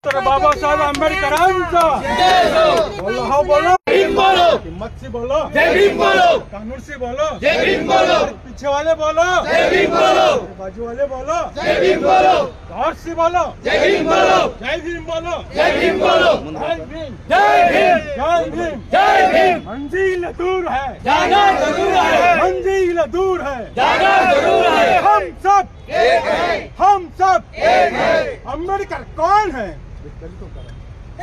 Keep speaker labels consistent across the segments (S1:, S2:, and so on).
S1: Doctor Babasaheb आंबेडकरांचा बोलो, हो बोलो, हिम्मत से बोलो, जय भीम बोलो, कानून से बोलो, जय भीम बोलो, पीछे वाले बोलो, जय भीम बोलो, बाजू वाले बोलो, जय भीम बोलो, जोर से बोलो, जय भीम बोलो, जय भीम बोलो, जय भीम बोलो, जय भीम, जय भीम, जय भीम, जय भीम। मंजिल दूर है, जाना जरूर है, मंजिल दूर है, जाना जरूर है। हम सब एक है, हम सब एक है। अम्बेडकर कौन है?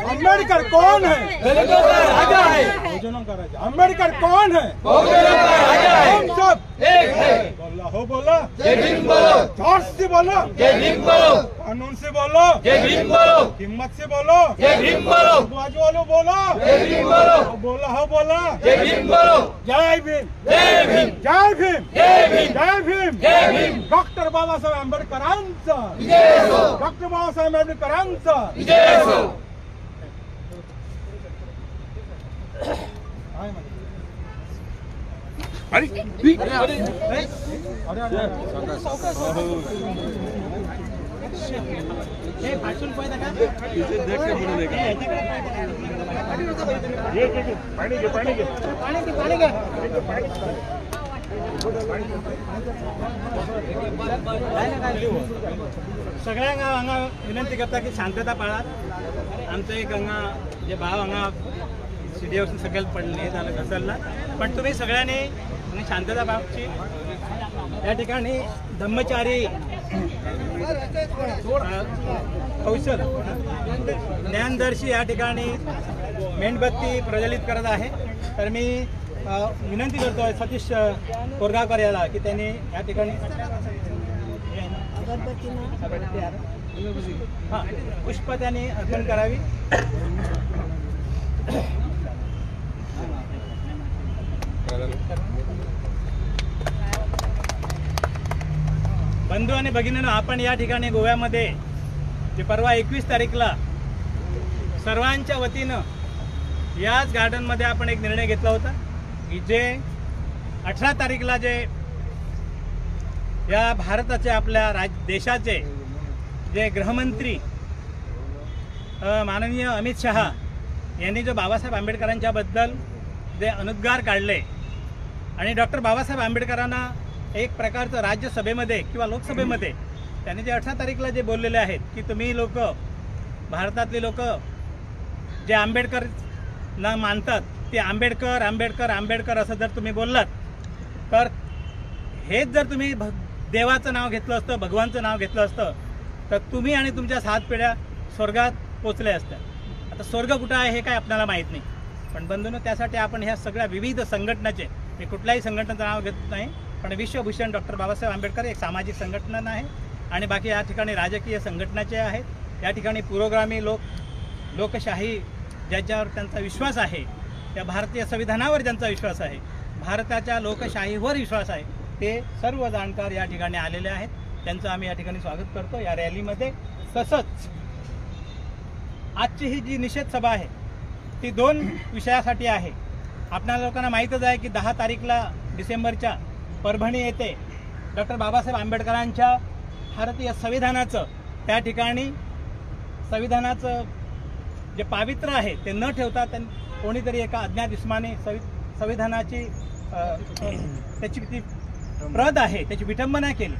S1: अम्बेडकर कौन है? दलितों का राजा है, बहुजनों का राजा। अम्बेडकर कौन है? बहुजनों का राजा है। हम सब एक है। बोला, हो बोलो, जय भीम बोलो, जोर से बोलो, जय भीम बोलो, कानून से बोलो, जय भीम बोलो, हिम्मत से बोलो, जय भीम बोलो, बाजू वालों बोलो, जय भीम बोलो, बोला, हो बोला, जय भीम बोलो, जय भीम, जय भीम, जय भीम, जय भीम, जय भीम, जय भीम। डॉक्टर बाबासाहेब आंबेडकरांचा विजय असो, डॉक्टर बाबासाहेब आंबेडकरांचा विजय असो।
S2: सगळ्यांना हांगा विनंती करता की शांतता पाळात। आमचं एक हांगा जे भाव हांगा सीडी वचून सकयल पडले जाल्यार घसरला, पण तुम्ही सगळ्यांनी शांतता पाळची। या ठिकाणी धम्मचारी कौशल ज्ञानदर्शी या ठिकाणी मेणबत्ती प्रज्वलित करत आहे। तर मी विनंती करतोय सतीश कोरगावकर याला की त्यांनी या ठिकाणी पुष्प त्यांनी अर्पण करावी। बंधू आणि भगिनींनो, आपण या ठिकाणी गोव्यामध्ये जे परवा 21 तारीखला सर्वांच्या वतीनं याच गार्डनमध्ये आपण एक निर्णय घेतला होता की जे 18 तारीखला जे या भारताचे आपल्या देशाचे जे गृहमंत्री माननीय अमित शहा यांनी जो बाबासाहेब आंबेडकरांच्या बद्दल जे अनुद्गार काढले आणि डॉक्टर बाबासाहेब आंबेडकरांना एक प्रकारचं राज्यसभेमध्ये किंवा लोकसभेमध्ये त्यांनी जे 18 तारीखला जे बोललेले आहेत की तुम्ही लोक भारतातले लोक जे आंबेडकरला मानतात ते आंबेडकर आंबेडकर आंबेडकर असं जर तुम्ही बोललात तर हेच जर तुम्ही देवाचं नाव घेतलं असतं, भगवानचं नाव घेतलं असतं तर तुम्ही आणि तुमच्या 7 पिढ्या स्वर्गात पोचले असत्या। आता स्वर्ग कुठं आहे हे काय आपल्याला माहीत नाही, पण बंधूंनो त्यासाठी आपण ह्या सगळ्या विविध संघटनाचे, मी कुठल्याही संघटनेचं नाव घेत नाही, पण विश्वभूषण डॉक्टर बाबासाहेब आंबेडकर एक सामाजिक संघटना आहे आणि बाकी या ठिकाणी राजकीय संघटनाचे आहेत। या ठिकाणी पुरोगामी लोकशाही ज्याच्यावर त्यांचा विश्वास आहे, त्या भारतीय संविधानावर ज्यांचा विश्वास आहे, भारताच्या लोकशाहीवर विश्वास आहे, ते सर्व जाणकार या ठिकाणी आलेले आहेत। त्यांचं आम्ही या ठिकाणी स्वागत करतो या रॅलीमध्ये। तसंच आजची ही जी निषेध सभा आहे ती 2 विषयासाठी आहे। आपल्या लोकांना माहीतच आहे की 10 तारीखला डिसेंबरच्या परभणी येथे डॉक्टर बाबासाहेब आंबेडकरांच्या भारतीय संविधानाचं त्या ठिकाणी संविधानाचं जे पावित्र्य आहे ते न ठेवता कोणीतरी एका अज्ञात इस्माने संविधानाची त्याची ती प्रत आहे त्याची विटंबना केली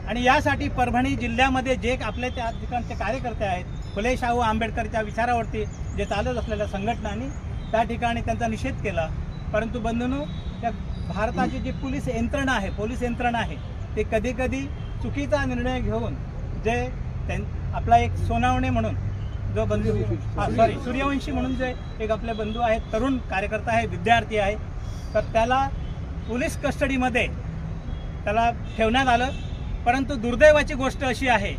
S2: आणि यासाठी परभणी जिल्ह्यामध्ये जे आपले त्या ठिकाणचे कार्यकर्ते आहेत, फुले शाहू आंबेडकरच्या विचारावरती जे चालत असलेल्या संघटनांनी त्या ठिकाणी त्यांचा निषेध केला। परंतु बंधूंनो, त्या भारताची जी पोलीस यंत्रणा आहे ते कधी कधी चुकीचा निर्णय घेऊन जे आपला एक सोनावणे म्हणून जो बंधू सूर्यवंशी म्हणून जे एक आपले बंधू आहेत, तरुण कार्यकर्ता आहे, विद्यार्थी आहे, तर त्याला पोलीस कस्टडीमध्ये त्याला ठेवण्यात आलं। परंतु दुर्दैवाची गोष्ट अशी आहे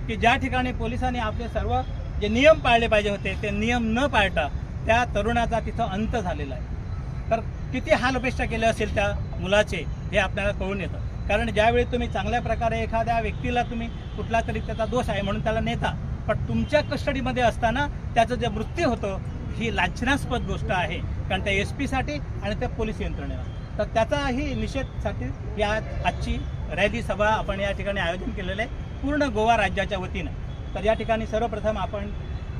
S2: की ज्या ठिकाणी पोलिसांनी आपले सर्व जे नियम पाळले पाहिजे होते ते नियम न पाळता त्या तरुणाचा तिथं अंत झालेला आहे। तर किती हालअपेष्टा केल्या असेल त्या मुलाचे हे आपल्याला कळून येतं। कारण ज्यावेळी तुम्ही चांगल्या प्रकारे एखाद्या व्यक्तीला तुम्ही कुठला तरी त्याचा दोष आहे म्हणून त्याला नेता, पण तुमच्या कस्टडीमध्ये असताना त्याचं जे मृत्यू होतं ही लांछनास्पद गोष्ट आहे, कारण त्या SP साठी आणि त्या पोलीस यंत्रणेला। तर त्याचाही निषेधसाठी या आजची रॅली सभा आपण या ठिकाणी आयोजन केलेलं आहे पूर्ण गोवा राज्याच्या वतीनं। तर या ठिकाणी सर्वप्रथम आपण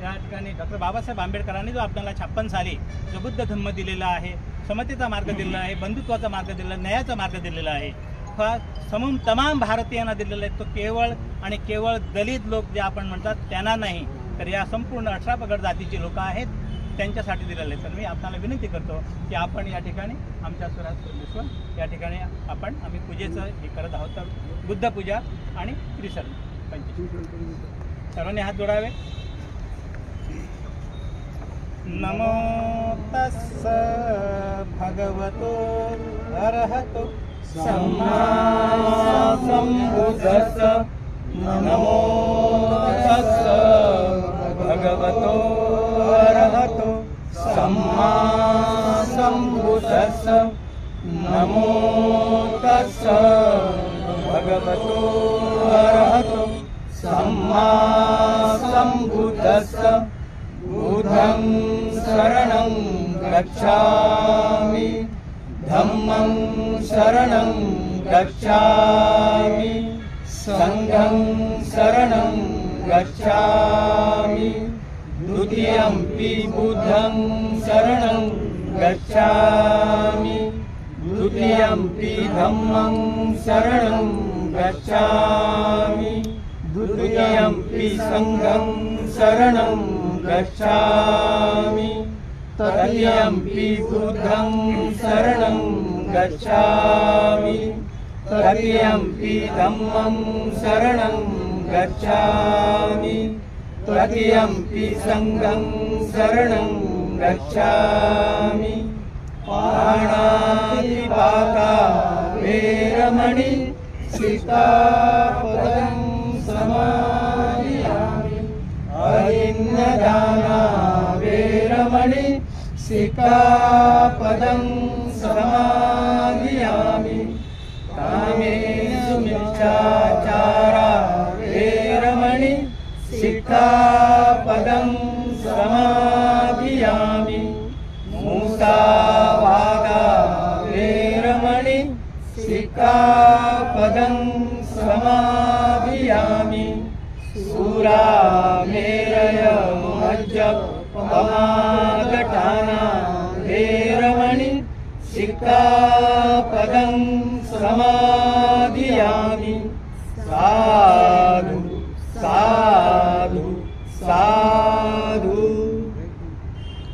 S2: या ठिकाणी डॉक्टर बाबासाहेब आंबेडकरांनी जो आपल्याला 56 साली जो बुद्ध धम्म दिलेला आहे, समतेचा मार्ग दिलेला आहे, बंधुत्वाचा मार्ग दिलेला आहे, न्यायाचा मार्ग दिलेला आहे, हा तमाम भारतीयांना दिलेला आहे. तो केवळ आणि केवळ दलित लोक जे आपण म्हणतात त्यांना नाही, तर या संपूर्ण 18 पगड जातीची लोक आहेत त्यांच्यासाठी दिलेलं आहे. तर मी आपल्याला विनंती करतो की आपण या ठिकाणी आमच्या स्वराज सोमेश्वर या ठिकाणी आम्ही पूजेचं हे करत आहोत. तर बुद्ध पूजा आणि त्रिशरण पंचशील सर्वांनी हात जोडावे. नमो तस्स भगवतो अरहतो सम्मा सम्बुद्धस्स. नमो तस्स भगवतो अरहतो सम्मा सम्बुद्धस्स. नमो तस्स भगवतो अरहतो सम्मा सम्बुद्धस्स. बुद्धं शरणं गच्छामि, धम्मं शरणं गच्छामि, संघं शरणं गच्छामि, द्वितीयंपि बुद्धं शरणं गच्छामि, द्वितीयंपि धम्मं शरणं गच्छामि, द्वितीयंपि संघं शरणं गच्छामि, तृतीयंपि बुद्धं शरणं गच्छामि, तृतीयंपि धम्मं शरणं गच्छामि, तृतीयंपि संघं शरणं गच्छामि. पाणातिपाता वेरमणि सिक्खापदं समादियामि. अहिंसादाना वेरमणि सिक्खापदं समादियामि. कामेषु मिथ्याचारा वेरमणि सिक्खापदं समादियामि. मुसावादा वेरमणि सिक्खापदं समादियामि. सुरामेरय मज्जपमागठाना वेरमणि सिक्खापदं समादियामि. साधु साधु साधु.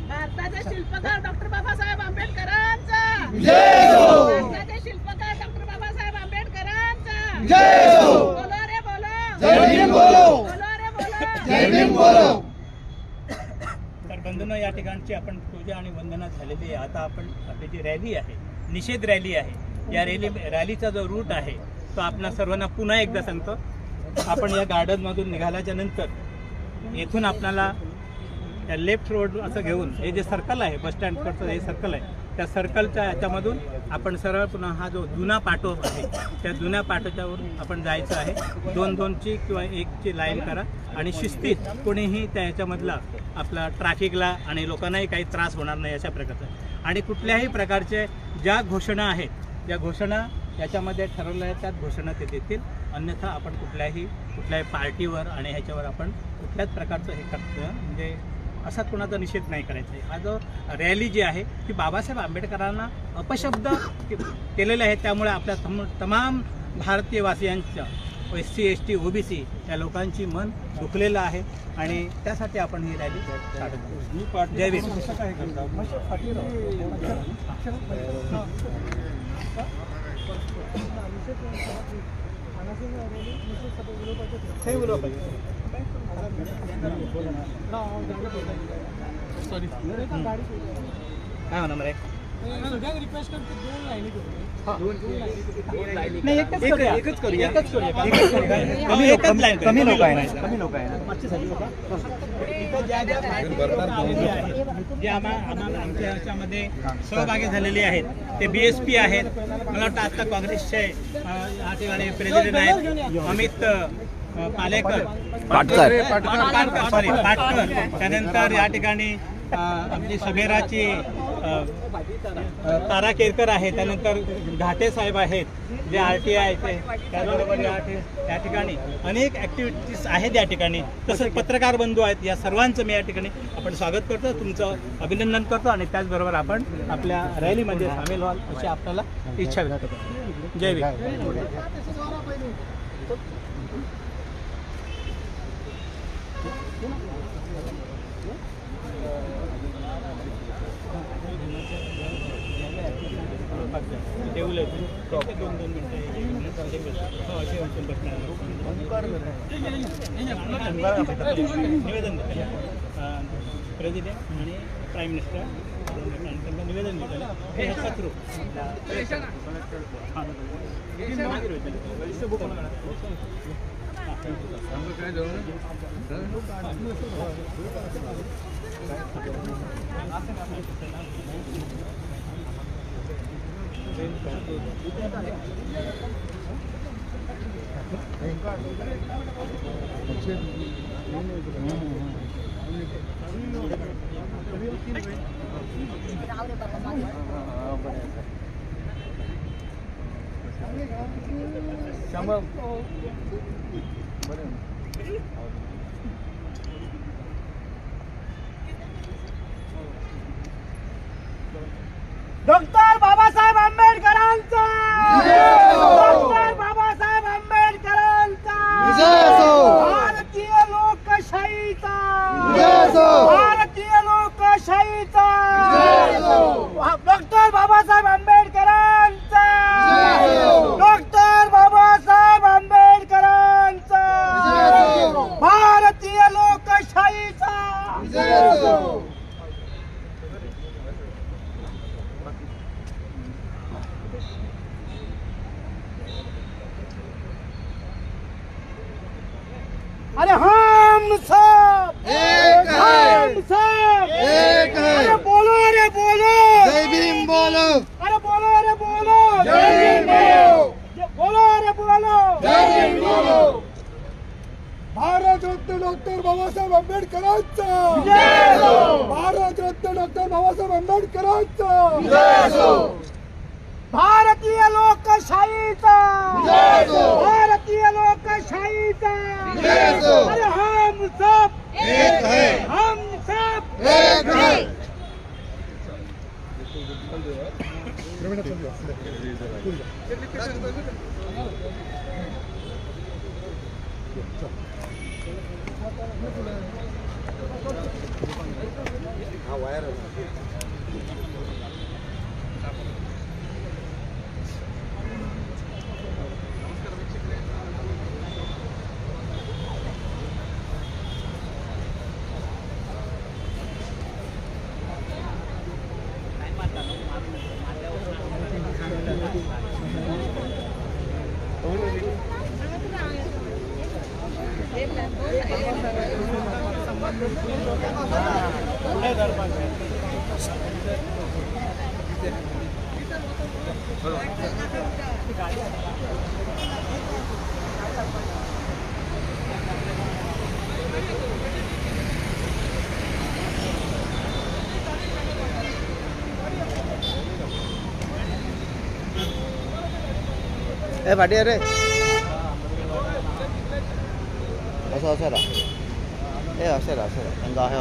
S3: भारताचे शिल्पकार डॉक्टर बाबासाहेब आंबेडकरांचा
S1: जय हो.
S3: भारताचे शिल्पकार डॉक्टर बाबासाहेब आंबेडकरांचा
S1: जय हो.
S3: बोलो रे बोलो,
S1: जय भीम बोलो,
S3: बोलो रे बोलो,
S1: जय भीम बोलो.
S2: तर बंधूंनो, या ठिकाणची आपण पूजा आणि वंदना झालेली आहे. आता आपण आपली जी रॅली आहे, निषेध रॅली आहे, या रॅलीचा जो रूट आहे तो आपल्या सर्वांना पुन्हा एकदा सांगतो. आपण या गार्डनमधून निघाल्याच्या नंतर येथून आपल्याला त्या लेफ्ट रोड असं घेऊन हे जे सर्कल आहे, बस स्टँडकडचं हे सर्कल आहे, त्या सर्कलच्या याच्यामधून आपण सरळ पुन्हा हा जो जुना पाटो आहे त्या जुन्या पाटोच्यावर आपण जायचं आहे. 2-2ची किंवा 1ची लाईन करा आणि शिस्तीत कोणीही त्या याच्यामधला आपला ट्रॅफिकला आणि लोकांनाही काही त्रास होणार नाही अशा प्रकारचं. आणि कुठल्याही प्रकारचे ज्या घोषणा आहेत, ज्या घोषणा याच्यामध्ये ठरवल्या आहेत त्याच घोषणा ते देतील. अन्यथा आपण कुठल्याही पार्टीवर आणि ह्याच्यावर आपण कुठल्याच प्रकारचं हे करतो म्हणजे असा कोणाचा निषेध नाही करायचा आहे. हा जो रॅली जी आहे ती बाबासाहेब आंबेडकरांना अपशब्द केलेले आहेत, त्यामुळे आपल्या तमाम भारतीय वासियांच्या SC ST OBC या लोकांची मन दुखलेलं आहे आणि त्यासाठी आपण ही रॅली काढत आहोत. जय भीम. काय होणार आहे? नाही, एकच करूया. कमी लोक आहे. जे आम्हाला आमच्या याच्यामध्ये सहभागी झालेले आहेत ते BSP आहेत. मला वाटतं आता काँग्रेसचे या ठिकाणी प्रेसिडेंट आहेत अमित पाटकर. त्यानंतर या ठिकाणी आपली सभेराची तारा केरकर आहे, त्यानंतर घाटे साहेब आहेत जे RTI ते, त्याचबरोबर या ठिकाणी अनेक ॲक्टिव्हिटीज आहेत या ठिकाणी, तसंच पत्रकार बंधू आहेत. या सर्वांचं मी या ठिकाणी आपण स्वागत करतो, तुमचं अभिनंदन करतो आणि त्याचबरोबर आपण आपल्या रॅलीमध्ये सामील व्हाल अशी आपल्याला इच्छा व्यक्त करतो. जय भीम. ठेवलं दोन मिनिटं निवेदन प्रेसिडेंट आणि प्राईम मिनिस्टर त्यांना निवेदन दिलं हे थ्रू
S1: डॉक्टर बाबासाहेब आंबेडकरांचा, डॉक्टर बाबासाहेब आंबेडकरांचा, भारतीय लोकशाहीचा, भारतीय लोकशाहीचा, डॉक्टर बाबासाहेब आंबेडकरांचा, डॉक्टर बाबासाहेब आंबेडकरांचा, भारतीय लोकशाहीचा. अरे हम सब
S4: एक है,
S1: हम सब
S4: एक है.
S1: अरे बोलो
S4: जय भीम बोलो,
S1: अरे बोलो
S4: जय भीम बोलो,
S1: बोलो
S4: जय भीम बोलो.
S1: भारत रत्न डॉक्टर बाबासाहेब आंबेडकरांचा, भारत रत्न डॉक्टर बाबासाहेब आंबेडकरांचा, भारतीय लोकशाहीचा, भारतीय लोकशाहीचा. अरे हम सब
S4: एक है,
S1: हम सब
S4: एक है.
S5: भाटी रे असं असेल असेल आहे